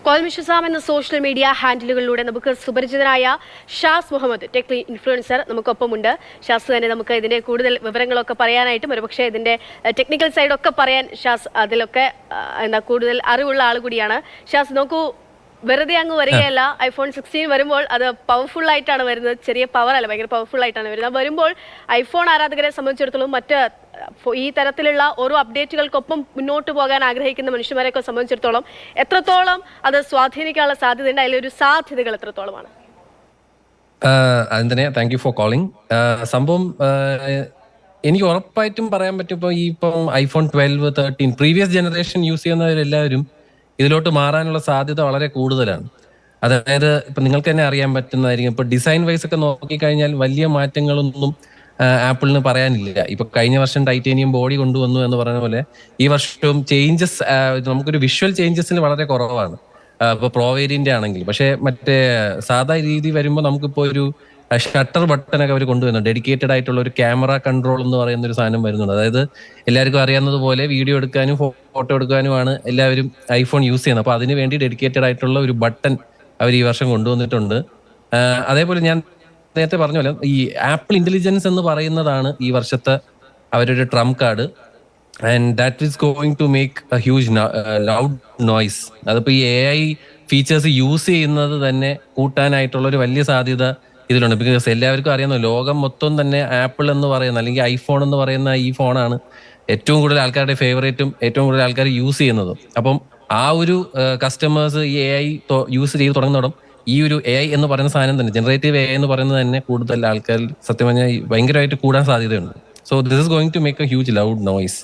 കോൽമിഷുസാം എന്ന social media ഹാൻഡിലുകളിലൂടെ നമുക്ക് സുപരിചിതനായ Shaz Muhammad tech influencer നമുക്കൊപ്പമുണ്ട്. Shaz തന്നെ നമുക്ക് ഇതിന്റെ കൂടുതൽ വിവരങ്ങളൊക്കെ പറയാനായിട്ടും ഒരുപക്ഷെ ഇതിന്റെ ടെക്നിക്കൽ സൈഡൊക്കെ പറയാൻ ഷാസ് അതിലൊക്കെ കൂടുതൽ അറിവുള്ള ആൾ കൂടിയാണ്. ഷാസ് നോക്കൂ, വെറുതെ അങ്ങ് വരികയല്ല. ഐഫോൺ 16 വരുമ്പോൾ അത് പവർഫുൾ ആയിട്ടാണ് വരുന്നത്. ചെറിയ പവർ അല്ല, ഭയങ്കര പവർഫുൾ ആയിട്ടാണ് വരുന്നത്. വരുമ്പോൾ ഐഫോൺ ആരാധകരെ സംബന്ധിച്ചിടത്തോളം മറ്റ് ഈ തരത്തിലുള്ള ഓരോ അപ്ഡേറ്റുകൾക്കൊപ്പം മുന്നോട്ട് പോകാൻ ആഗ്രഹിക്കുന്ന മനുഷ്യന്മാരെയൊക്കെ സംബന്ധിച്ചിടത്തോളം എത്രത്തോളം അത് സ്വാധീനിക്കാനുള്ള സാധ്യതയുണ്ട്, അതിലൊരു സാധ്യതകൾ എത്രത്തോളമാണ്? അതിനെ താങ്ക് യു ഫോർ കോളിംഗ്. സംഭവം എനിക്ക് ഉറപ്പായിട്ടും പറയാൻ പറ്റും. ഇപ്പം ഐഫോൺ 12, 13 പ്രീവിയസ് ജനറേഷൻ യൂസ് ചെയ്യുന്നവരെല്ലാവരും ഇതിലോട്ട് മാറാനുള്ള സാധ്യത വളരെ കൂടുതലാണ്. അതായത് ഇപ്പൊ നിങ്ങൾക്ക് തന്നെ അറിയാൻ പറ്റുന്നതായിരിക്കും, ഇപ്പൊ ഡിസൈൻ വൈസ് ഒക്കെ നോക്കിക്കഴിഞ്ഞാൽ വലിയ മാറ്റങ്ങളൊന്നും ആപ്പിളിന് പറയാനില്ല. ഇപ്പൊ കഴിഞ്ഞ വർഷം ടൈറ്റേനിയം ബോഡി കൊണ്ടുവന്നു എന്ന് പറയുന്ന പോലെ ഈ വർഷവും ചേഞ്ചസ് നമുക്കൊരു വിഷ്വൽ ചേഞ്ചസിന് വളരെ കുറവാണ്. ഇപ്പൊ പ്രോ വേരിയന്റ് ആണെങ്കിൽ. പക്ഷെ മറ്റേ സാധാ രീതി വരുമ്പോൾ നമുക്കിപ്പോ ഒരു ഷട്ടർ ബട്ടനൊക്കെ അവർ കൊണ്ടുവരുന്നു. ഡെഡിക്കേറ്റഡ് ആയിട്ടുള്ള ഒരു ക്യാമറ കൺട്രോൾ എന്ന് പറയുന്ന ഒരു സാധനം വരുന്നുണ്ട്. അതായത് എല്ലാവർക്കും അറിയാവുന്നത് പോലെ വീഡിയോ എടുക്കാനും ഫോട്ടോ എടുക്കാനുമാണ് എല്ലാവരും ഐഫോൺ യൂസ് ചെയ്യുന്നത്. അപ്പൊ അതിന് വേണ്ടി ഡെഡിക്കേറ്റഡ് ആയിട്ടുള്ള ഒരു ബട്ടൺ അവർ ഈ വർഷം കൊണ്ടുവന്നിട്ടുണ്ട്. അതേപോലെ ഞാൻ നേരത്തെ പറഞ്ഞ പോലെ ഈ ആപ്പിൾ ഇന്റലിജൻസ് എന്ന് പറയുന്നതാണ് ഈ വർഷത്തെ അവരൊരു trump card. And that is going to make a huge loud noise. അതിപ്പോ ഈ AI ഫീച്ചേഴ്സ് യൂസ് ചെയ്യുന്നത് തന്നെ കൂട്ടാനായിട്ടുള്ള ഒരു വലിയ സാധ്യത ഇതിലുണ്ട്. ബിക്കോസ് എല്ലാവർക്കും അറിയാവുന്ന ലോകം മൊത്തം തന്നെ ആപ്പിൾ എന്ന് പറയുന്ന അല്ലെങ്കിൽ ഐഫോൺ എന്ന് പറയുന്ന ഈ ഫോണാണ് ഏറ്റവും കൂടുതൽ ആൾക്കാരുടെ ഫേവറേറ്റും ഏറ്റവും കൂടുതൽ ആൾക്കാർ യൂസ് ചെയ്യുന്നതും. അപ്പം ആ ഒരു കസ്റ്റമേഴ്സ് ഈ AI യൂസ് ചെയ്ത് തുടങ്ങുന്നതും ഈ ഒരു AI എന്ന് പറയുന്ന സാധനം തന്നെ, ജനറേറ്റീവ് AI എന്ന് പറയുന്നത് തന്നെ കൂടുതൽ ആൾക്കാർ സത്യം പറഞ്ഞാൽ ഭയങ്കരമായിട്ട് കൂടാൻ സാധ്യതയുണ്ട്. So this is going to make a huge loud noise.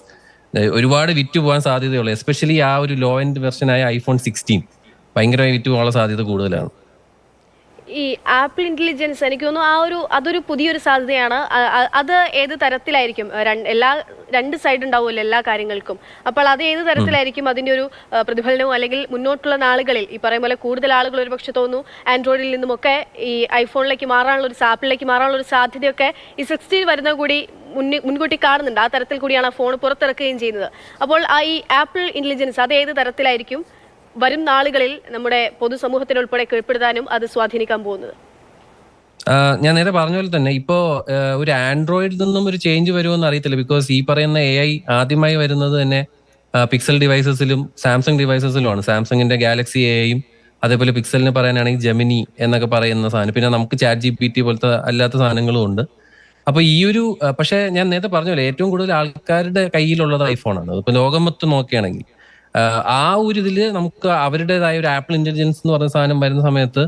ഒരുപാട് വിറ്റ് പോകാൻ സാധ്യതയുള്ളൂ. എസ്പെഷ്യലി ആ ഒരു ലോ എൻഡ് വെർഷനായ ഐഫോൺ 16 ഭയങ്കരമായി വിറ്റ് പോകാനുള്ള സാധ്യത കൂടുതലാണ്. ഈ ആപ്പിൾ ഇന്റലിജൻസ് എനിക്ക് തോന്നുന്നു അതൊരു പുതിയൊരു സാധ്യതയാണ്. അത് ഏത് തരത്തിലായിരിക്കും? രണ്ട് സൈഡ് ഉണ്ടാവുമല്ലോ എല്ലാ കാര്യങ്ങൾക്കും. അപ്പോൾ അത് ഏത് തരത്തിലായിരിക്കും അതിന്റെ ഒരു പ്രതിഫലനവും? അല്ലെങ്കിൽ മുന്നോട്ടുള്ള നാളുകളിൽ ഈ പറയും പോലെ കൂടുതൽ ആളുകൾ ഒരു പക്ഷെ തോന്നുന്നു ആൻഡ്രോയിഡിൽ നിന്നുമൊക്കെ ഈ ഐഫോണിലേക്ക് മാറാനുള്ള ആപ്പിളിലേക്ക് മാറാനുള്ള ഒരു സാധ്യതയൊക്കെ ഈ 16 വരുന്ന കൂടി മുൻകൂട്ടി കാണുന്നുണ്ട്. ആ തരത്തിൽ കൂടിയാണ് ഫോൺ പുറത്തിറക്കുകയും ചെയ്യുന്നത്. അപ്പോൾ ഈ ആപ്പിൾ ഇന്റലിജൻസ് അത് ഏത് തരത്തിലായിരിക്കും വരും നാളുകളിൽ നമ്മുടെ പൊതുസമൂഹത്തിനുൾപ്പെടെ കീഴ്പ്പെടുത്താനും അത് സ്വാധീനിക്കാൻ പോകുന്നത്? ഞാൻ നേരെ പറഞ്ഞ പോലെ തന്നെ ഇപ്പോ ഒരു ആൻഡ്രോയിഡിൽ നിന്നും ഒരു ചേഞ്ച് വരുമെന്ന് അറിയത്തില്ല. ബിക്കോസ് ഈ പറയുന്ന AI ആദ്യമായി വരുന്നത് തന്നെ പിക്സൽ ഡിവൈസസിലും സാംസങ് ഡിവൈസസിലുമാണ്. സാംസങ്ങിന്റെ ഗാലക്സി AIയും അതേപോലെ പിക്സലിന് പറയാനാണെങ്കിൽ ജെമിനി എന്നൊക്കെ പറയുന്ന സാധനം, പിന്നെ നമുക്ക് ChatGPT പോലത്തെ അല്ലാത്ത സാധനങ്ങളും ഉണ്ട്. അപ്പൊ ഈ ഒരു പക്ഷെ ഞാൻ നേരത്തെ പറഞ്ഞ പോലെ ഏറ്റവും കൂടുതൽ ആൾക്കാരുടെ കയ്യിലുള്ളത് ഐഫോണാണ്. ഇപ്പൊ ലോകം മൊത്തം നോക്കുകയാണെങ്കിൽ ആ ഒരു ഇതില് നമുക്ക് അവരുടേതായ ഒരു ആപ്പിൾ ഇന്റലിജൻസ് എന്ന് പറയുന്ന സാധനം വരുന്ന സമയത്ത്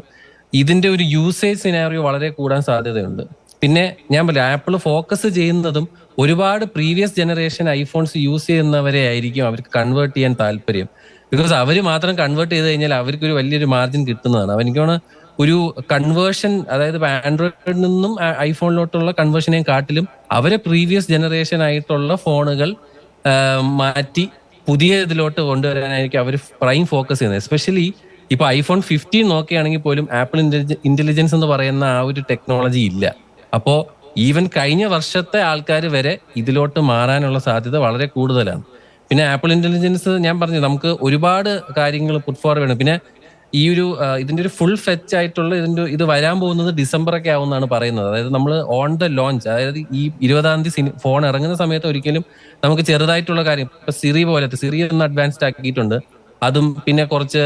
ഇതിന്റെ ഒരു യൂസേജ് സിനാറിയോ വളരെ കൂടാൻ സാധ്യതയുണ്ട്. പിന്നെ ഞാൻ പറയാം, ആപ്പിൾ ഫോക്കസ് ചെയ്യുന്നതും ഒരുപാട് പ്രീവിയസ് ജനറേഷൻ ഐഫോൺസ് യൂസ് ചെയ്യുന്നവരെ ആയിരിക്കും അവർക്ക് കൺവേർട്ട് ചെയ്യാൻ താല്പര്യം. ബിക്കോസ് അവർ മാത്രം കൺവേർട്ട് ചെയ്ത് കഴിഞ്ഞാൽ അവർക്ക് ഒരു വലിയൊരു മാർജിൻ കിട്ടുന്നതാണ്. എനിക്കാണ് ഒരു കൺവേർഷൻ, അതായത് ആൻഡ്രോയിഡിൽ നിന്നും ഐഫോണിലോട്ടുള്ള കൺവേർഷനെയും കാട്ടിലും അവരെ പ്രീവിയസ് ജനറേഷൻ ആയിട്ടുള്ള ഫോണുകൾ മാറ്റി പുതിയ ഇതിലോട്ട് കൊണ്ടുവരാനായിരിക്കും അവർ പ്രൈം ഫോക്കസ് ചെയ്യുന്നത്. എസ്പെഷ്യലി ഇപ്പൊ ഐഫോൺ 15 നോക്കുകയാണെങ്കിൽ പോലും ആപ്പിൾ ഇന്റലിജൻസ് എന്ന് പറയുന്ന ആ ഒരു ടെക്നോളജി ഇല്ല. അപ്പോ ഈവൻ കഴിഞ്ഞ വർഷത്തെ ആൾക്കാർ വരെ ഇതിലോട്ട് മാറാനുള്ള സാധ്യത വളരെ കൂടുതലാണ്. പിന്നെ ആപ്പിൾ ഇന്റലിജൻസ് ഞാൻ പറഞ്ഞു നമുക്ക് ഒരുപാട് കാര്യങ്ങൾ പുട്ട് ഫോർവേഡ് വേണം. പിന്നെ ഈ ഒരു ഇതിന്റെ ഒരു ഫുൾ ഫെച്ച് ആയിട്ടുള്ള ഇത് വരാൻ പോകുന്നത് ഡിസംബർ ഒക്കെ ആവുമെന്നാണ് പറയുന്നത്. അതായത് നമ്മൾ ഓൺ ദ ലോഞ്ച്, അതായത് ഈ 20-ാം തീയതി ഫോൺ ഇറങ്ങുന്ന സമയത്ത് ഒരിക്കലും നമുക്ക് ചെറുതായിട്ടുള്ള കാര്യം, ഇപ്പൊ സിറി പോലത്തെ സിറി ഒന്ന് അഡ്വാൻസ്ഡ് ആക്കിയിട്ടുണ്ട്. അതും പിന്നെ കുറച്ച്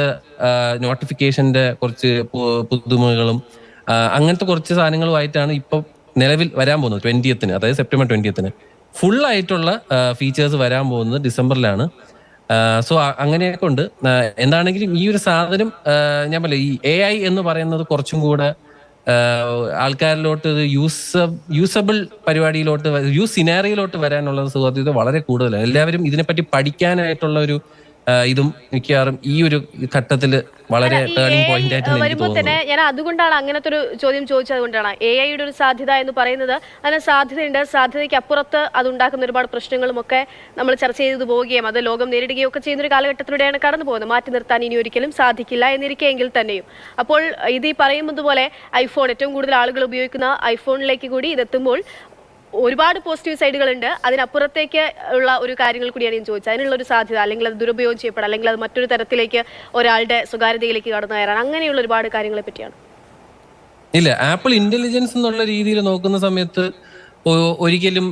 നോട്ടിഫിക്കേഷന്റെ കുറച്ച് പുതുമകളും അങ്ങനത്തെ കുറച്ച് സാധനങ്ങളുമായിട്ടാണ് ഇപ്പൊ നിലവിൽ വരാൻ പോകുന്നത് 20th, അതായത് സെപ്റ്റംബർ 20th ഫുൾ ആയിട്ടുള്ള ഫീച്ചേഴ്സ് വരാൻ പോകുന്നത് ഡിസംബറിലാണ്. സോ അങ്ങനെയൊക്കെ ഉണ്ട്. എന്താണെങ്കിലും ഈ ഒരു സാധനം ഞാൻ പറയാം, ഈ AI എന്ന് പറയുന്നത് കുറച്ചും കൂടെ ആൾക്കാരിലോട്ട് യൂസബിൾ പരിപാടിയിലോട്ട് സിനാറിയിലോട്ട് വരാനുള്ള സാധ്യത വളരെ കൂടുതലാണ്. എല്ലാവരും ഇതിനെപ്പറ്റി പഠിക്കാനായിട്ടുള്ള ഒരു ഇതും മിക്കവാറും ഈ ഒരു ഘട്ടത്തിൽ വളരെ ടേണിംഗ് പോയിന്റ് ആയിട്ട് വരുമ്പോൾ തന്നെ ഞാൻ അതുകൊണ്ടാണ് അങ്ങനത്തെ ഒരു ചോദ്യം ചോദിച്ചത്. അതുകൊണ്ടാണ് AI യുടെ ഒരു സാധ്യത എന്ന് പറയുന്നത്. അതിന് സാധ്യതയുണ്ട്. സാധ്യതയ്ക്ക് അപ്പുറത്ത് അതുണ്ടാക്കുന്ന ഒരുപാട് പ്രശ്നങ്ങളും ഒക്കെ നമ്മൾ ചർച്ച ചെയ്തു പോവുകയും അത് ലോകം നേരിടുകയും ഒക്കെ ചെയ്യുന്ന ഒരു കാലഘട്ടത്തിലൂടെയാണ് കടന്നു പോകുന്നത്. മാറ്റി നിർത്താൻ ഇനി ഒരിക്കലും സാധിക്കില്ല എന്നിരിക്കെങ്കിൽ തന്നെയും. അപ്പോൾ ഇത് ഈ പറയുന്നത് പോലെ ഐഫോൺ ഏറ്റവും കൂടുതൽ ആളുകൾ ഉപയോഗിക്കുന്ന ഐഫോണിലേക്ക് കൂടി ഇതെത്തുമ്പോൾ ഒരുപാട് പോസിറ്റീവ് സൈഡുകളുണ്ട്, അതിനപ്പുറത്തേക്ക് ഉള്ള ഒരു കാര്യങ്ങൾ കൂടിയാണ് ഞാൻ ചോദിച്ചത്. അതിനുള്ള ഒരു സാധ്യത, അല്ലെങ്കിൽ അത് ദുരുപയോഗം ചെയ്യപ്പെടാം, അല്ലെങ്കിൽ അത് മറ്റൊരു തരത്തിലേക്ക് ഒരാളുടെ സ്വകാര്യതയിലേക്ക് കടന്നു കയറാൻ, അങ്ങനെയുള്ള ഒരുപാട് കാര്യങ്ങളെ പറ്റിയാണ്. ഇല്ല, ആപ്പിൾ ഇന്റലിജൻസ് എന്നുള്ള രീതിയിൽ നോക്കുന്ന സമയത്ത് ഒരിക്കലും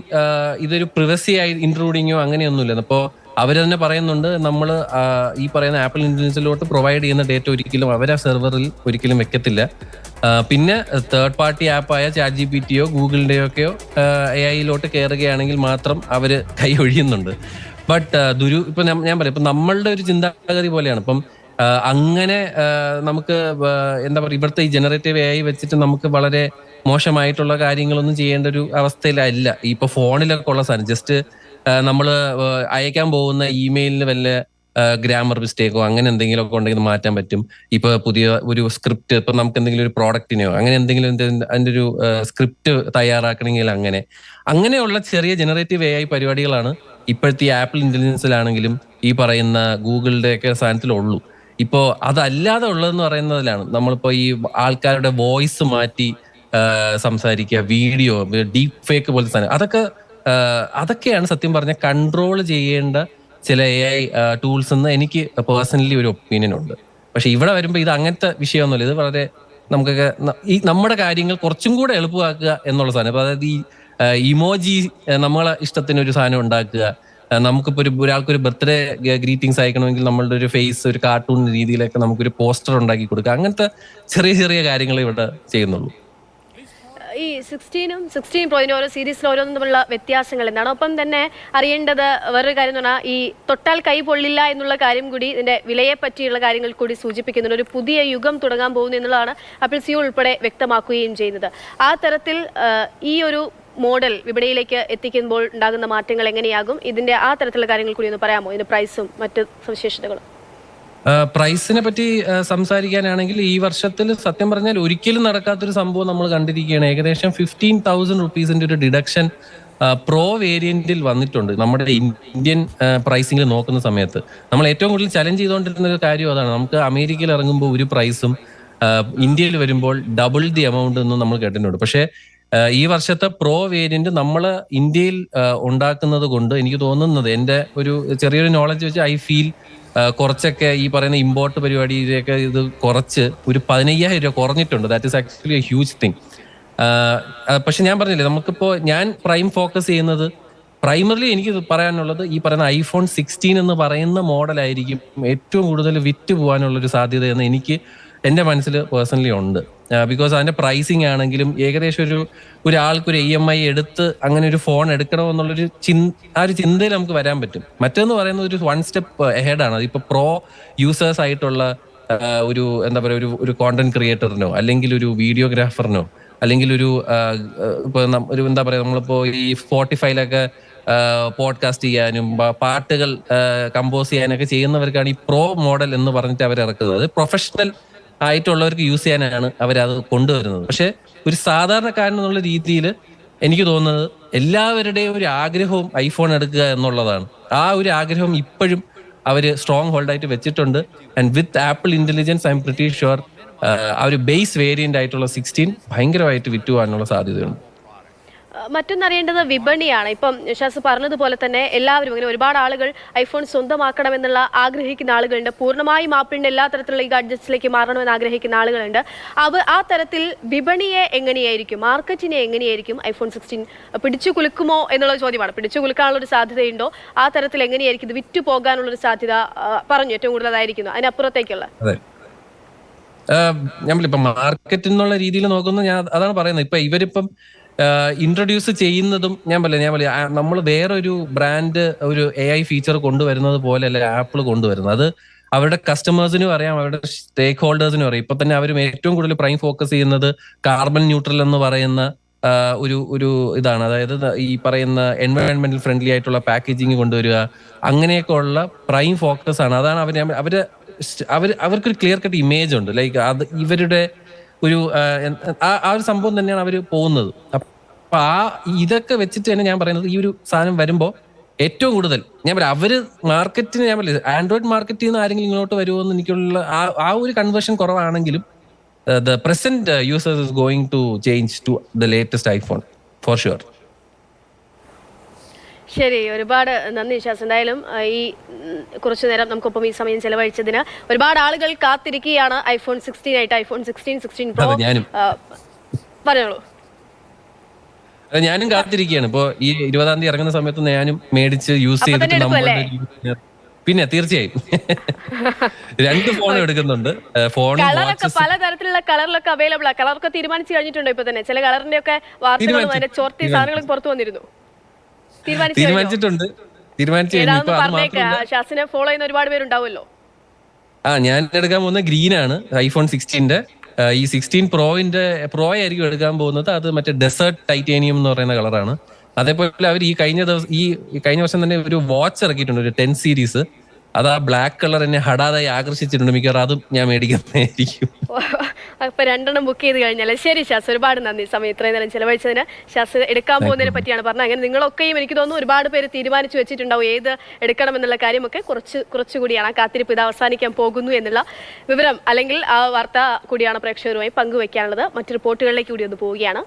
ഇതൊരു പ്രിവസി ആയി ഇൻട്രൂഡിങ്ങോ അങ്ങനെയൊന്നുമില്ല. അപ്പോൾ അവർ തന്നെ പറയുന്നുണ്ട്, നമ്മൾ ഈ പറയുന്ന ആപ്പിൾ ഇന്റലിജൻസിലോട്ട് പ്രൊവൈഡ് ചെയ്യുന്ന ഡേറ്റ ഒരിക്കലും അവരെ സെർവറിൽ ഒരിക്കലും വെക്കത്തില്ല. പിന്നെ തേർഡ് പാർട്ടി ആപ്പായ ChatGPT-യോ ഗൂഗിളിൻ്റെയോ ഒക്കെയോ AI-യിലോട്ട് കയറുകയാണെങ്കിൽ മാത്രം അവർ കൈ ഒഴിയുന്നുണ്ട്. ബട്ട് ഇപ്പൊ ഞാൻ പറയാം, ഇപ്പൊ നമ്മളുടെ ഒരു ചിന്താഗതി പോലെയാണ്. ഇപ്പം അങ്ങനെ നമുക്ക് എന്താ പറയുക, ഇവിടുത്തെ ഈ ജനറേറ്റീവ് AI വെച്ചിട്ട് നമുക്ക് വളരെ മോശമായിട്ടുള്ള കാര്യങ്ങളൊന്നും ചെയ്യേണ്ട ഒരു അവസ്ഥയിലല്ല. ഇപ്പൊ ഫോണിലൊക്കെ ഉള്ള സാധനം ജസ്റ്റ് നമ്മൾ അയക്കാൻ പോകുന്ന ഇമെയിലിന് വല്ല ഗ്രാമർ മിസ്റ്റേക്കോ അങ്ങനെ എന്തെങ്കിലും ഒക്കെ ഉണ്ടെങ്കിൽ മാറ്റാൻ പറ്റും. ഇപ്പൊ പുതിയ ഒരു സ്ക്രിപ്റ്റ്, ഇപ്പൊ നമുക്ക് എന്തെങ്കിലും ഒരു പ്രോഡക്റ്റിനെയോ അങ്ങനെ എന്തെങ്കിലും അതിന്റെ ഒരു സ്ക്രിപ്റ്റ് തയ്യാറാക്കണമെങ്കിൽ അങ്ങനെയുള്ള ചെറിയ ജനറേറ്റീവ് AI പരിപാടികളാണ് ഇപ്പോഴത്തെ ഈ ആപ്പിൾ ഇന്റലിജൻസിലാണെങ്കിലും ഈ പറയുന്ന ഗൂഗിളിന്റെ ഒക്കെ സാധനത്തിലുള്ളൂ. ഇപ്പോ അതല്ലാതെ ഉള്ളതെന്ന് പറയുന്നതിലാണ് നമ്മളിപ്പോ ഈ ആൾക്കാരുടെ വോയിസ് മാറ്റി സംസാരിക്കുക, വീഡിയോ, ഡീപ് ഫേക്ക് പോലത്തെ സാധനം, അതൊക്കെയാണ് സത്യം പറഞ്ഞ കൺട്രോൾ ചെയ്യേണ്ട ചില AI ടൂൾസ് എന്ന് എനിക്ക് പേഴ്സണലി ഒരു ഒപ്പീനിയൻ ഉണ്ട്. പക്ഷെ ഇവിടെ വരുമ്പോൾ ഇത് അങ്ങനത്തെ വിഷയമൊന്നുമില്ല. ഇത് വളരെ നമുക്കൊക്കെ ഈ നമ്മുടെ കാര്യങ്ങൾ കുറച്ചും കൂടെ എളുപ്പമാക്കുക എന്നുള്ള സാധനം. അപ്പൊ അതായത് ഈ ഇമോജി നമ്മളെ ഇഷ്ടത്തിന് ഒരു സാധനം ഉണ്ടാക്കുക, നമുക്കിപ്പോ ഒരാൾക്കൊരു ബർത്ത്ഡേ ഗ്രീറ്റിംഗ്സ് അയക്കണമെങ്കിൽ നമ്മളുടെ ഒരു ഫേസ് ഒരു കാർട്ടൂൺ രീതിയിലൊക്കെ നമുക്കൊരു പോസ്റ്റർ ഉണ്ടാക്കി കൊടുക്കുക. അങ്ങനത്തെ ചെറിയ ചെറിയ കാര്യങ്ങൾ ഇവിടെ ചെയ്യുന്നുള്ളൂ. ഈ 16-ഉം 16 Pro ഓരോ സീരീസിൽ ഓരോന്നും തമ്മിലുള്ള വ്യത്യാസങ്ങൾ എന്താണ്? ഒപ്പം തന്നെ അറിയേണ്ടത് വേറൊരു കാര്യം എന്ന് പറഞ്ഞാൽ, ഈ തൊട്ടാൽ കൈ പൊള്ളില്ല എന്നുള്ള കാര്യം കൂടി ഇതിന്റെ വിലയെ പറ്റിയുള്ള കാര്യങ്ങൾ കൂടി സൂചിപ്പിക്കുന്നുണ്ട്. ഒരു പുതിയ യുഗം തുടങ്ങാൻ പോകുന്നു എന്നുള്ളതാണ് ആപ്പിൾ CEO ഉൾപ്പെടെ വ്യക്തമാക്കുകയും ചെയ്യുന്നത്. ആ തരത്തിൽ ഈ ഒരു മോഡൽ വിപണിയിലേക്ക് എത്തിക്കുമ്പോൾ ഉണ്ടാകുന്ന മാറ്റങ്ങൾ എങ്ങനെയാകും? ഇതിന്റെ ആ തരത്തിലുള്ള കാര്യങ്ങൾ കൂടി ഒന്ന് പറയാമോ? ഇതിന്റെ പ്രൈസും മറ്റ് സവിശേഷതകളും. പ്രൈസിനെ പറ്റി സംസാരിക്കാനാണെങ്കിൽ ഈ വർഷത്തിൽ സത്യം പറഞ്ഞാൽ ഒരിക്കലും നടക്കാത്തൊരു സംഭവം നമ്മൾ കണ്ടിരിക്കുകയാണ്. ഏകദേശം 15,000 റുപ്പീസിന്റെ ഒരു ഡിഡക്ഷൻ പ്രോ വേരിയന്റിൽ വന്നിട്ടുണ്ട്. നമ്മുടെ ഇന്ത്യൻ പ്രൈസിംഗിൽ നോക്കുന്ന സമയത്ത് നമ്മൾ ഏറ്റവും കൂടുതൽ ചലഞ്ച് ചെയ്തുകൊണ്ടിരുന്ന ഒരു കാര്യം അതാണ്. നമുക്ക് അമേരിക്കയിൽ ഇറങ്ങുമ്പോൾ ഒരു പ്രൈസും ഇന്ത്യയിൽ വരുമ്പോൾ ഡബിൾ ദി എമൗണ്ട് എന്നും നമ്മൾ കേട്ടിട്ടുണ്ട്. പക്ഷേ ഈ വർഷത്തെ പ്രോ വേരിയന്റ് നമ്മൾ ഇന്ത്യയിൽ ഉണ്ടാക്കുന്നത് കൊണ്ട് എനിക്ക് തോന്നുന്നത്, എൻ്റെ ഒരു ചെറിയൊരു നോളജ് വെച്ച് ഐ ഫീൽ കുറച്ചൊക്കെ ഈ പറയുന്ന ഇമ്പോർട്ട് പരിപാടിയിലേക്ക് ഇത് കുറച്ച് ഒരു 15,000 രൂപ കുറഞ്ഞിട്ടുണ്ട്. That is actually A huge thing. പക്ഷെ ഞാൻ പറഞ്ഞില്ലേ, നമുക്കിപ്പോ ഞാൻ പ്രൈം ഫോക്കസ് ചെയ്യുന്നത് പ്രൈമറിലി എനിക്ക് പറയാനുള്ളത് ഈ പറയുന്ന iPhone 16 എന്ന് പറയുന്ന മോഡലായിരിക്കും ഏറ്റവും കൂടുതൽ വിറ്റ് പോകാനുള്ളൊരു സാധ്യത എന്ന് എനിക്ക് എൻ്റെ മനസ്സിൽ പേഴ്സണലി ഉണ്ട്. ബിക്കോസ് അതിന്റെ പ്രൈസിങ് ആണെങ്കിലും ഏകദേശം ഒരാൾക്കൊരു EMI എടുത്ത് അങ്ങനെ ഒരു ഫോൺ എടുക്കണമെന്നുള്ളൊരു ആ ഒരു ചിന്തയിൽ നമുക്ക് വരാൻ പറ്റും. മറ്റൊന്ന് പറയുന്നത് ഒരു 1 സ്റ്റെപ്പ് എഹെഡ് ആണ്. അതിപ്പോ പ്രോ യൂസേഴ്സ് ആയിട്ടുള്ള ഒരു എന്താ പറയുക ഒരു കോണ്ടന്റ് ക്രിയേറ്ററിനോ അല്ലെങ്കിൽ ഒരു വീഡിയോഗ്രാഫറിനോ അല്ലെങ്കിൽ ഇപ്പൊ ഒരു എന്താ പറയുക, നമ്മളിപ്പോ ഈ Spotify-ലൊക്കെ പോഡ്കാസ്റ്റ് ചെയ്യാനും പാട്ടുകൾ കമ്പോസ് ചെയ്യാനൊക്കെ ചെയ്യുന്നവർക്കാണ് ഈ പ്രോ മോഡൽ എന്ന് പറഞ്ഞിട്ട് അവർ ഇറക്കുന്നത്. അത് പ്രൊഫഷണൽ ആയിട്ടുള്ളവർക്ക് യൂസ് ചെയ്യാനാണ് അവരത് കൊണ്ടുവരുന്നത്. പക്ഷെ ഒരു സാധാരണക്കാരൻ എന്നുള്ള രീതിയിൽ എനിക്ക് തോന്നുന്നത് എല്ലാവരുടെയും ഒരു ആഗ്രഹവും ഐഫോൺ എടുക്കുക എന്നുള്ളതാണ്. ആ ഒരു ആഗ്രഹം ഇപ്പോഴും അവർ സ്ട്രോങ് ഹോൾഡ് ആയിട്ട് വെച്ചിട്ടുണ്ട്. And with apple intelligence I M pretty sure ആ ഒരു ബേസ് വേരിയന്റ് ആയിട്ടുള്ള 16 ഭയങ്കരമായിട്ട് വിറ്റുപോകാനുള്ള സാധ്യതയുണ്ട്. മറ്റൊന്നറിയേണ്ടത് വിപണിയാണ്. ഇപ്പം ഷാസ് പറഞ്ഞതുപോലെ തന്നെ എല്ലാവരും ഇങ്ങനെ ഒരുപാട് ആളുകൾ ഐഫോൺ സ്വന്തമാക്കണമെന്നുള്ള ആഗ്രഹിക്കുന്ന ആളുകളുണ്ട്. പൂർണ്ണമായും ആപ്പിളിന്റെ എല്ലാ തരത്തിലുള്ള ഈ ഗാഡ്ജറ്റ്സിലേക്ക് മാറണമെന്ന് ആഗ്രഹിക്കുന്ന ആളുകളുണ്ട്. ആ തരത്തിൽ വിപണിയെ എങ്ങനെയായിരിക്കും, മാർക്കറ്റിനെ എങ്ങനെയായിരിക്കും ഐഫോൺ 16 പിടിച്ചു കുലുക്കുമോ എന്നുള്ള ചോദ്യമാണ്. പിടിച്ചു കുലുക്കാനുള്ള ഒരു സാധ്യതയുണ്ടോ? ആ തരത്തിൽ എങ്ങനെയായിരിക്കും ഇത് വിറ്റു പോകാനുള്ള ഒരു സാധ്യത പറഞ്ഞു ഏറ്റവും കൂടുതലായിരിക്കുന്നു? അതിനപ്പുറത്തേക്കുള്ള നമ്മളിപ്പോ മാർക്കറ്റ് എന്നുള്ള രീതിയിൽ നോക്കുന്നത് ഞാൻ അതാണ് പറയുന്നത്. ഇപ്പൊ ഇവരിപ്പം ഇൻട്രൊഡ്യൂസ് ചെയ്യുന്നതും ഞാൻ നമ്മൾ വേറൊരു ബ്രാൻഡ് ഒരു AI ഫീച്ചർ കൊണ്ടുവരുന്നത് പോലെയല്ല ആപ്പിൾ കൊണ്ടുവരുന്നത്. അത് അവരുടെ കസ്റ്റമേഴ്സിനും അറിയാം, അവരുടെ സ്റ്റേക്ക് ഹോൾഡേഴ്സിനും അറിയാം. ഇപ്പൊ തന്നെ അവരും ഏറ്റവും കൂടുതൽ പ്രൈം ഫോക്കസ് ചെയ്യുന്നത് കാർബൺ ന്യൂട്രൽ എന്ന് പറയുന്ന ഒരു ഇതാണ്. അതായത് ഈ പറയുന്ന എൻവയോൺമെന്റൽ ഫ്രണ്ട്ലി ആയിട്ടുള്ള പാക്കേജിങ് കൊണ്ടുവരിക, അങ്ങനെയൊക്കെ ഉള്ള പ്രൈം ഫോക്കസ് ആണ്. അതാണ് അവർക്കൊരു ക്ലിയർ കട്ട് ഇമേജ് ഉണ്ട്. ലൈക്ക് അത് ഇവരുടെ ആ ഒരു സംഭവം തന്നെയാണ് അവർ പോകുന്നത്. അപ്പൊ ഇതൊക്കെ വെച്ചിട്ട് തന്നെ ഞാൻ പറയുന്നത് ഈ ഒരു സാധനം വരുമ്പോ ഏറ്റവും കൂടുതൽ അവര് മാർക്കറ്റിന് ആൻഡ്രോയിഡ് മാർക്കറ്റിൽ നിന്ന് ആരെങ്കിലും ഇങ്ങോട്ട് വരുമോ എന്ന് എനിക്കുള്ള ആ ഒരു കൺവേർഷൻ കുറവാണെങ്കിലും the present users is going to change to the latest iPhone for sure. ശരി, ഒരുപാട് നന്ദി ഷാസ്. എന്തായാലും ഈ കുറച്ചു നേരം നമുക്കൊപ്പം ഈ സമയം ചെലവഴിച്ചതിന്. ഒരുപാട് ആളുകൾ കാത്തിരിക്കുകയാണ് ഐഫോൺ 16 ആയിട്ട്. ഐഫോൺ 16 പ്രോ ഞാനും പറഞ്ഞോളൂ. ഞാനും കാത്തിരിക്കുകയാണ്. ഇപ്പോ ഈ 20-ാം തീയതി ഇറങ്ങുന്ന സമയത്ത് ഞാനും മേടിച്ച് യൂസ് ചെയ്തിട്ട് നമ്മളുടെ പിന്നെ തീർച്ചയായും 2 ഫോൺ എടുക്കുന്നുണ്ട്. ഫോണും കളറൊക്കെ പലതരത്തിലുള്ള കളറിലൊക്കെ അവൈലബിൾ ആണ്. കളറൊക്കെ തീരുമാനിച്ചു കഴിഞ്ഞിട്ടുണ്ടോ ഇപ്പൊ തന്നെ? ചില കളറിന്റെ ഒക്കെ വാർത്തകളും അതിന്റെ ചോർത്തി സാധനങ്ങളൊക്കെ പുറത്തു വന്നിരുന്നു. തീരുമാനിച്ചിട്ടുണ്ട്. ഷാസിനെ ഫോളോ ചെയ്യുന്ന ഒരുപാട് പേരുണ്ടാവുമല്ലോ. ഞാൻ എടുക്കാൻ പോകുന്ന ഗ്രീൻ ആണ്, ഐഫോൺ 16ന്റെ. ഈ 16 പ്രോ ആയിരിക്കും എടുക്കാൻ പോകുന്നത്. അത് മറ്റേ ഡെസേർട്ട് ടൈറ്റേനിയം എന്ന് പറയുന്ന കളറാണ്. അതേപോലെ അവർ ഈ കഴിഞ്ഞ വർഷം തന്നെ ഒരു വാച്ച് ഇറക്കിയിട്ടുണ്ട്, ഒരു 10 സീരീസ്. അത് ആ ബ്ലാക്ക് കളർ എന്നെ ഹടാതായി ആകർഷിച്ചിട്ടുണ്ട്. മിക്കവാറും അതും ഞാൻ മേടിക്കുന്നതായിരിക്കും. അപ്പൊ 2 ബുക്ക് ചെയ്ത് കഴിഞ്ഞാൽ. ശരി ഷാസ്, ഒരുപാട് നന്ദി സമയം ഇത്രയും നേരം ചെലവഴിച്ചതിന്. ഷാസ് എടുക്കാൻ പോകുന്നതിനെ പറ്റിയാണ് പറഞ്ഞത്. അങ്ങനെ നിങ്ങളൊക്കെയും എനിക്ക് തോന്നുന്നു ഒരുപാട് പേര് തീരുമാനിച്ചു വെച്ചിട്ടുണ്ടാവും ഏത് എടുക്കണം എന്നുള്ള കാര്യമൊക്കെ. കുറച്ചുകൂടിയാണ് കാത്തിരിപ്പ് ഇത് അവസാനിക്കാൻ പോകുന്നു എന്നുള്ള വിവരം അല്ലെങ്കിൽ ആ വാർത്ത കൂടിയാണ് പ്രേക്ഷകരുമായി പങ്കുവെക്കാനുള്ളത്. മറ്റു റിപ്പോർട്ടുകളിലേക്ക് കൂടി ഒന്ന് പോവുകയാണ്.